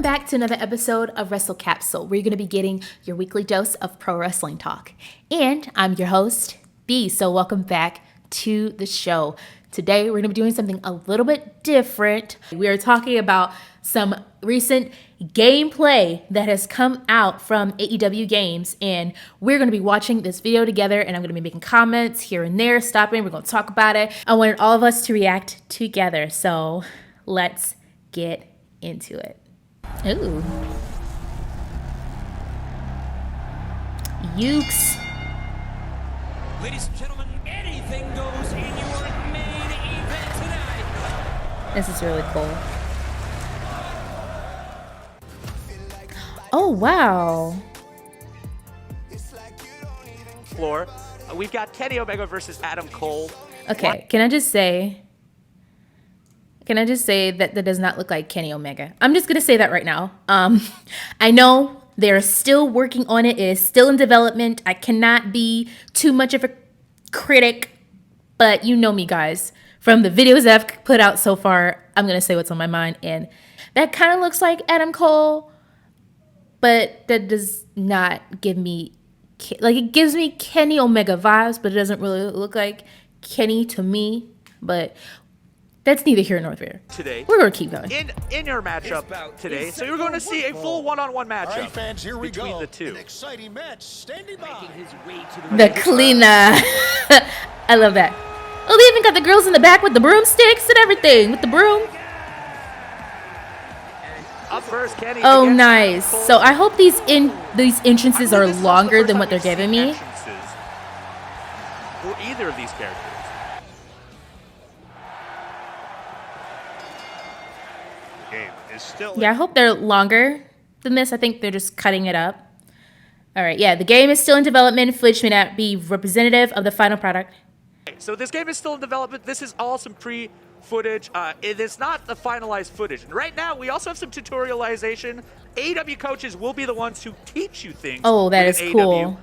back to another episode of Wrestle Capsule, where you're going to be getting your weekly dose of pro wrestling talk. And I'm your host, B. So welcome back to the show. Today, we're going to be doing something a little bit different. We are talking about some recent gameplay that has come out from AEW games, and we're going to be watching this video together, and I'm going to be making comments here and there, stopping. We're going to talk about it. I wanted all of us to react together, so let's get into it. Ooh. Ukes. Ladies and gentlemen, anything goes in your main event tonight. This is really cool. Oh, wow. Floor. We've got Kenny Omega versus Adam Cole. Okay, can I just say that that does not look like Kenny Omega? I'm just gonna say that right now. I know they're still working on it. It is still in development. I cannot be too much of a critic, but you know me, guys. From the videos that I've put out so far, I'm gonna say what's on my mind, and that kind of looks like Adam Cole, but that does not give me, like, it gives me Kenny Omega vibes, but it doesn't really look like Kenny to me. But that's neither here nor there. Today, we're going to keep going. In your matchup today, so you're going to see a full one-on-one matchup right, fans, here we between go. the two. An exciting match standing by. The cleaner. I love that. Oh, they even got the girls in the back with the broomsticks and everything, with the broom. Up first, Kenny. Oh, nice. So I hope these entrances are longer than what they're giving me. For either of these characters. Yeah, I hope they're longer than this. I think they're just cutting it up. All right, yeah, the game is still in development. Footage may not be representative of the final product. So this game is still in development. This is all some pre-footage. It is not the finalized footage. And right now, we also have some tutorialization. AEW coaches will be the ones who teach you things. Oh, that is cool.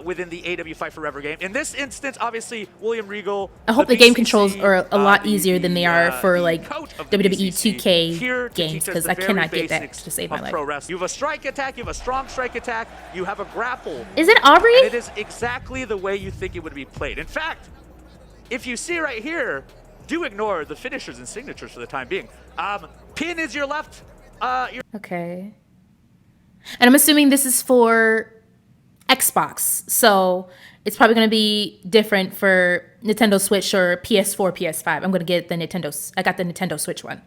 Within the AEW Fight Forever game. In this instance, obviously, William Regal. I hope the game controls are a lot easier than they are for like WWE 2K games, because I cannot get that to save my life. You have a strike attack, you have a strong strike attack, you have a grapple. Is it Aubrey? And it is exactly the way you think it would be played. In fact, if you see right here, do ignore the finishers and signatures for the time being. Pin is your left. Okay. And I'm assuming this is for Xbox, so it's probably going to be different for Nintendo Switch or PS4, PS5. I'm going to get the Nintendo. I got the Nintendo Switch one.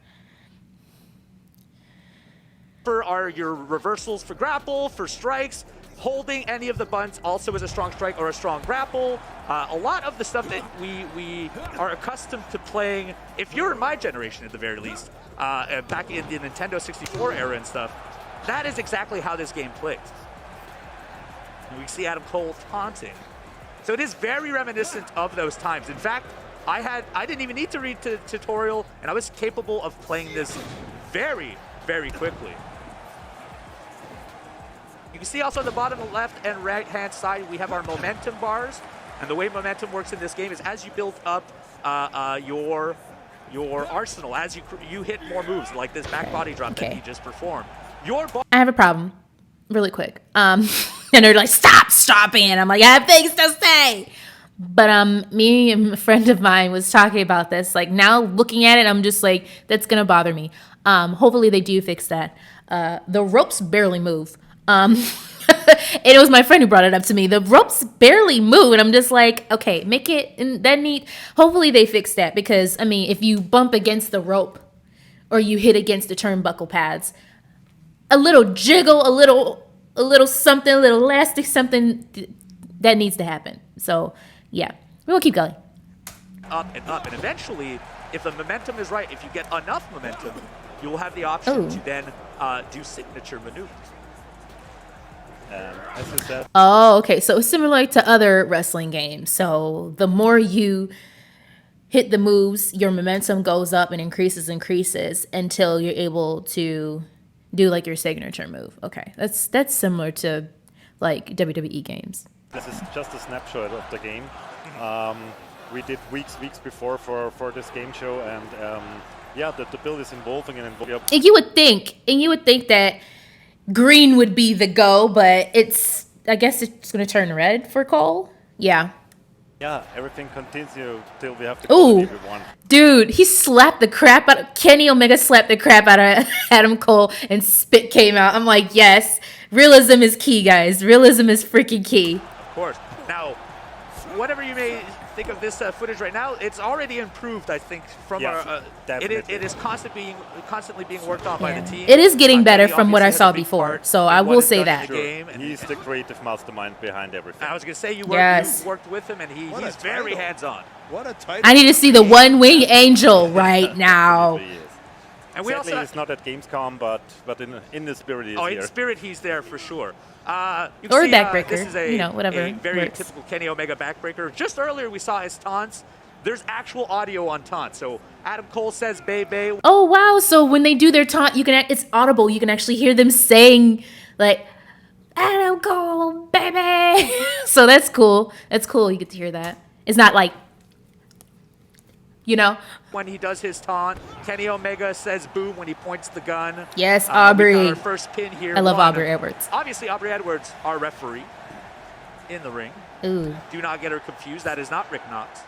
Are your reversals for grapple, for strikes, holding any of the buttons also is a strong strike or a strong grapple. A lot of the stuff that we are accustomed to playing, if you're in my generation at the very least, back in the Nintendo 64 era and stuff, that is exactly how this game plays. We see Adam Cole taunting. So it is very reminiscent of those times. In fact, I didn't even need to read the tutorial, and I was capable of playing this very, very quickly. You can see also on the bottom left and right hand side, we have our momentum bars. And the way momentum works in this game is as you build up your arsenal, as you hit more moves, like this back body drop that you just performed. I have a problem, really quick. And they're like, stop it. I'm like, I have things to say. But me and a friend of mine was talking about this. Like, now looking at it, I'm just like, that's gonna bother me. Hopefully they do fix that. The ropes barely move. And it was my friend who brought it up to me. The ropes barely move, and I'm just like, okay, make it that neat. Hopefully they fix that, because I mean, if you bump against the rope or you hit against the turnbuckle pads, a little jiggle, a little something, a little elastic something, that needs to happen. So yeah, we'll keep going. Up, and eventually, if the momentum is right, if you get enough momentum, you will have the option to then do signature maneuvers. Oh, okay. So it's similar to other wrestling games. So the more you hit the moves, your momentum goes up and increases until you're able to do like your signature move. Okay, that's similar to like WWE games. This is just a snapshot of the game. We did weeks before for this game show, and Yeah, the build is involving and involving. And you would think that green would be the go, but I guess it's going to turn red for Cole. Yeah. Yeah, everything continues till we have to call Ooh, everyone. dude, Kenny Omega slapped the crap out of Adam Cole and spit came out. I'm like, yes, realism is key, guys. Realism is freaking key. Of course. Now, whatever you may think of this footage right now, it's already improved, I think, from Yes, our... definitely. It is constantly being worked on by the team. It is getting better Kenny from what I obviously saw has a big before, part so in I what will is say done in that. the game, and He's the creative mastermind behind everything. I was going to say, you Yes. worked with him, and What a he's very title. hands-on. What a title. I need to see the one-wing angel right now. He is. And we Sadly, also... he's not at Gamescom, but in the spirit he is Oh, here. in spirit, he's there for sure. You can Or a see, backbreaker, this is a, you know, whatever a very works. typical Kenny Omega backbreaker. Just earlier, we saw his taunts. There's actual audio on taunts. So Adam Cole says, "Bay Bay." Oh wow! So when they do their taunt, it's audible. You can actually hear them saying like "Adam Cole, baby." So that's cool. That's cool. You get to hear that. It's not like, you know. When he does his taunt, Kenny Omega says "boom" when he points the gun. Yes, We got Aubrey. our first pin here. I love One. Aubrey Edwards. Obviously, Aubrey Edwards, our referee in the ring. Ooh. Do not get her confused. That is not Rick Knox.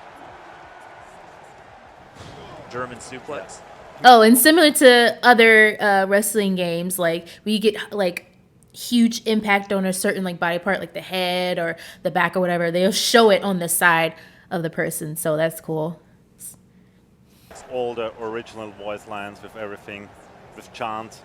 German suplex. Oh, and similar to other wrestling games, like we get like huge impact on a certain like body part, like the head or the back or whatever. They'll show it on the side of the person, so that's cool. All the original voice lines with everything, with chants.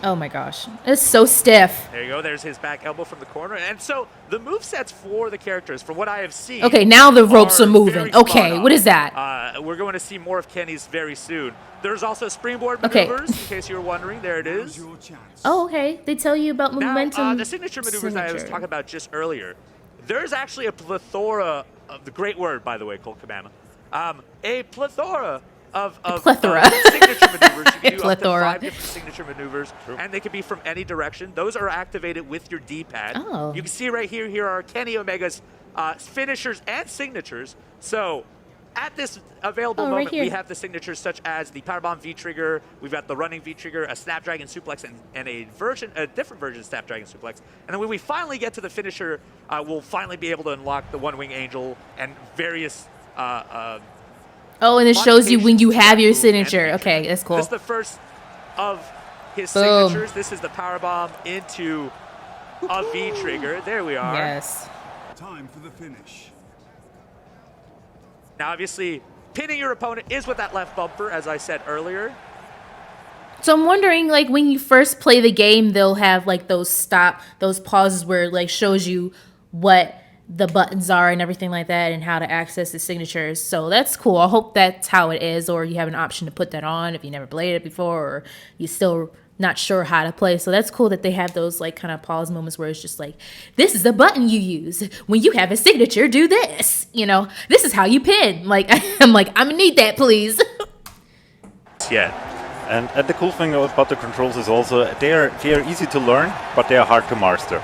Oh my gosh, it's so stiff. There you go. There's his back elbow from the corner. And so the movesets for the characters, from what I have seen... Okay, now the ropes are moving. very spot Okay, on. what is that? We're going to see more of Kenny's very soon. There's also springboard Okay. maneuvers, in case you were wondering. There it is. Oh, okay. They tell you about Now, momentum. the signature maneuvers I was talking about just earlier, there's actually a plethora of the great word, by the way, Colt Cabana. A plethora of plethora. signature maneuvers. You can do up to Plethora. 5 different signature maneuvers, and they can be from any direction. Those are activated with your D-pad. Oh. You can see right here, here are Kenny Omega's finishers and signatures. So at this available Oh, right moment, we here. have the signatures such as the Powerbomb V-Trigger, we've got the running V-Trigger, a Snapdragon Suplex, and a different version of Snapdragon Suplex. And then when we finally get to the finisher, we'll finally be able to unlock the One Wing Angel and various Oh, and it shows you when you have your modifications to that move signature. and Okay, feature. that's cool. This is the first of his Boom. signatures. This is the Powerbomb into a V-Trigger. There we are. Yes. Time for the finish. Now, obviously, pinning your opponent is with that left bumper, as I said earlier. So I'm wondering, like, when you first play the game, they'll have like those pauses where it, like, shows you what the buttons are and everything like that, and how to access the signatures. So that's cool. I hope that's how it is, or you have an option to put that on if you never played it before, or you're still not sure how to play. So that's cool that they have those like kind of pause moments where it's just like, this is the button you use when you have a signature. Do this. You know, this is how you pin. Like I'm gonna need that, please. Yeah. And the cool thing about the controls is also they're easy to learn, but they are hard to master.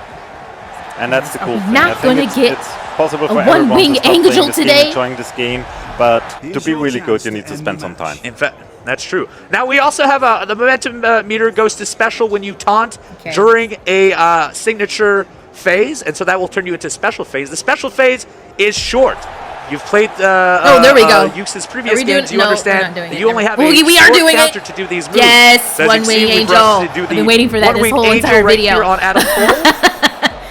And that's the cool thing. not I think gonna it's, get it's possible a for everyone one-wing to start playing angel this game, today. enjoying this game, but to be really good, you need to spend some time. In fact, that's true. Now, we also have the momentum meter goes to special when you taunt Okay. during a signature phase, and so that will turn you into special phase. The special phase is short. You've played there we go. Yux's Are previous we doing- games. You no, we're understand not doing that it. you only have We a are short doing it. counter to do these moves. Yes, So as you can One see, Wing we've rushed Angel. to do I've the been waiting for that this One Wing whole Angel entire right video. here on Adam Cole.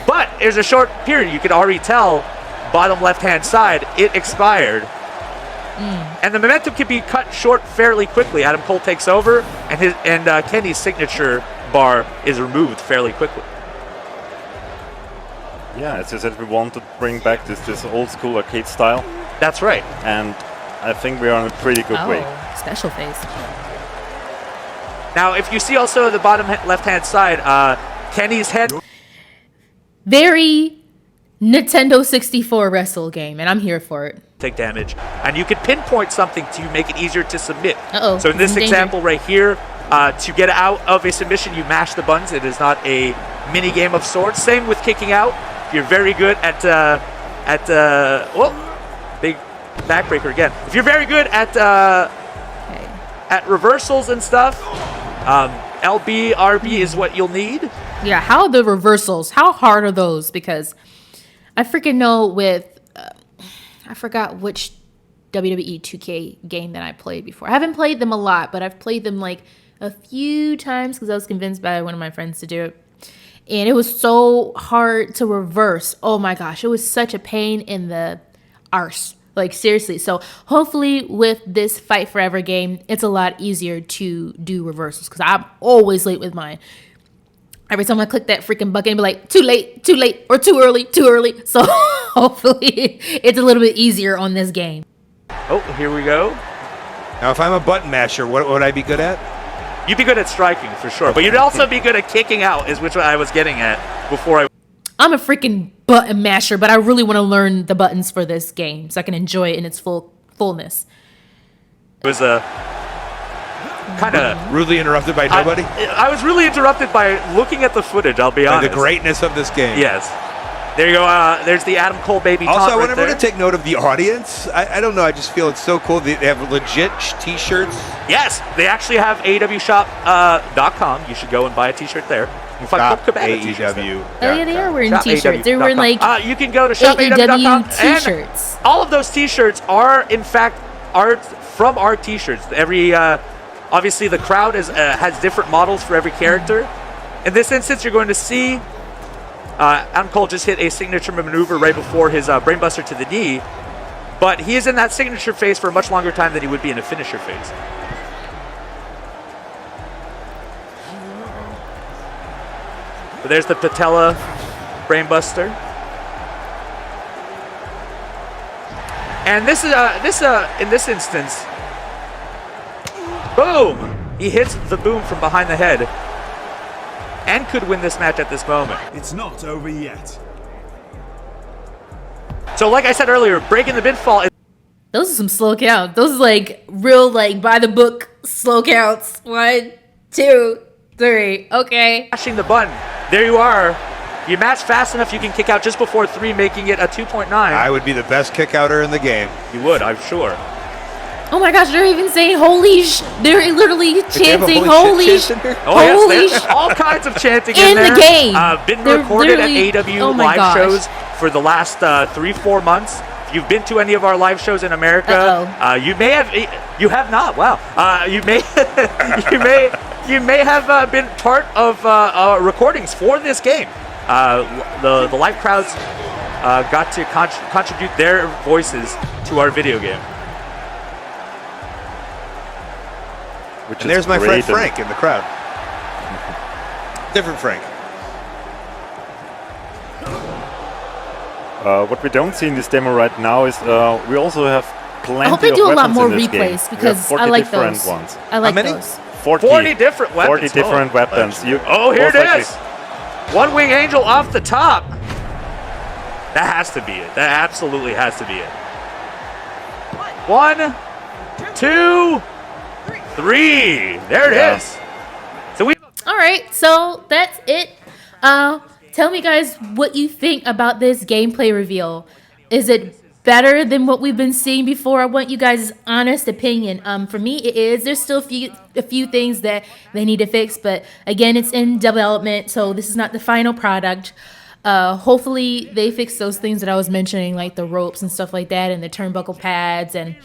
But there's a short period. You can already tell, bottom left-hand side, it expired. And the momentum can be cut short fairly quickly. Adam Cole takes over, and Kenny's signature bar is removed fairly quickly. Yeah, as I said, we want to bring back this old school arcade style, That's right. and I think we are on a pretty good way. Special phase. Now, if you see also the bottom left-hand side, Kenny's head. Very Nintendo 64 wrestle game, and I'm here for it. Take damage, and you can pinpoint something to make it easier to submit. Uh-oh, So in this he's in danger. example right here, to get out of a submission, you mash the buttons. It is not a mini game of sorts. Same with kicking out. If you're very good at big backbreaker again. If you're very good at Okay. at reversals and stuff, LB, RB is what you'll need. Yeah, how are the reversals? How hard are those? Because I freaking know with, I forgot which WWE 2K game that I played before. I haven't played them a lot, but I've played them like a few times because I was convinced by one of my friends to do it. And it was so hard to reverse. Oh my gosh, it was such a pain in the arse. Like seriously. So hopefully with this Fight Forever game, it's a lot easier to do reversals because I'm always late with mine. Every time I click that freaking button, it'll be like, too late, or too early. So hopefully it's a little bit easier on this game. Oh, here we go. Now, if I'm a button masher, what would I be good at? You'd be good at striking for sure, but you'd also be good at kicking out, is which I was getting at before. I'm a freaking button masher, but I really want to learn the buttons for this game so I can enjoy it in its fullness. It was a kind of Rudely interrupted by nobody? I was really interrupted by looking at the footage, I'll be By honest. the greatness of this game. Yes. There you go. There's the Adam Cole baby Also, taunt I want right everyone there. to take note of the audience. I don't know. I just feel it's so cool. They have legit T-shirts. Yes, they actually have AEWshop.com. You should go and buy a T-shirt there. You can find Colt Cabana T-shirts there. AEW. Oh yeah, they are wearing Shop t-shirts. They're wearing like AEW.com. You can go to shopaew.com. AEW t-shirts. And all of those T-shirts are, in fact, art from our T-shirts. Every obviously the crowd has different models for every character. In this instance, you're going to see Adam Cole just hit a signature maneuver right before his brainbuster to the knee, but he is in that signature phase for a much longer time than he would be in a finisher phase. So there's the patella brainbuster. And this is in this instance, boom! He hits the boom from behind the head and could win this match at this moment. It's not over yet. So like I said earlier, breaking the pinfall is Those are some slow counts. Those are like real, like by the book slow counts. 1, 2, 3. Okay. mashing the button. There you are. You match fast enough, you can kick out just before 3, making it a 2.9. I would be the best kick-outer in the game. You would, I'm sure. Oh my gosh, they're even saying holy sh. They're literally They have a chanting holy holy shit sh. chant in here? Oh yes, Holy there's all kinds of chanting In the there. game. Been They're recorded at literally- AEW oh my live gosh. shows for the last 3-4 months. If you've been to any of our live shows in America, you may have. You have not. Wow. You may. you may have been part of recordings for this game. The live crowds got to contribute their voices to our video game. And there's my friend Frank in the crowd. Different Frank. What we don't see in this demo right now is we also have plenty I hope they of do a lot weapons more in this game. replays We have because 40 I like different those. ones. I like many? those. 40 different weapons. 40 different weapons. You Oh, here most it likely- is. One wing angel off the top. That has to be it. That absolutely has to be it. 1, 2, 3. There it is. So we. All right, so that's it. Tell me guys what you think about this gameplay reveal. Is it better than what we've been seeing before? I want you guys' honest opinion. For me, it is. There's still a few things that they need to fix, but again, it's in development, so this is not the final product. Hopefully, they fix those things that I was mentioning, like the ropes and stuff like that, and the turnbuckle pads, and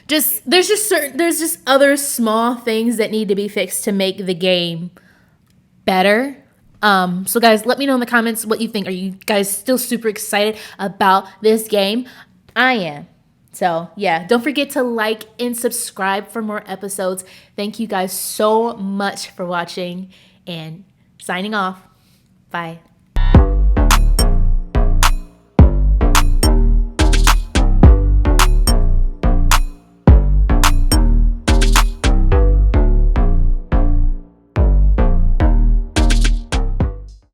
there's just other small things that need to be fixed to make the game better. So guys, let me know in the comments what you think. Are you guys still super excited about this game? I am. So yeah, don't forget to like and subscribe for more episodes. Thank you guys so much for watching and signing off. Bye.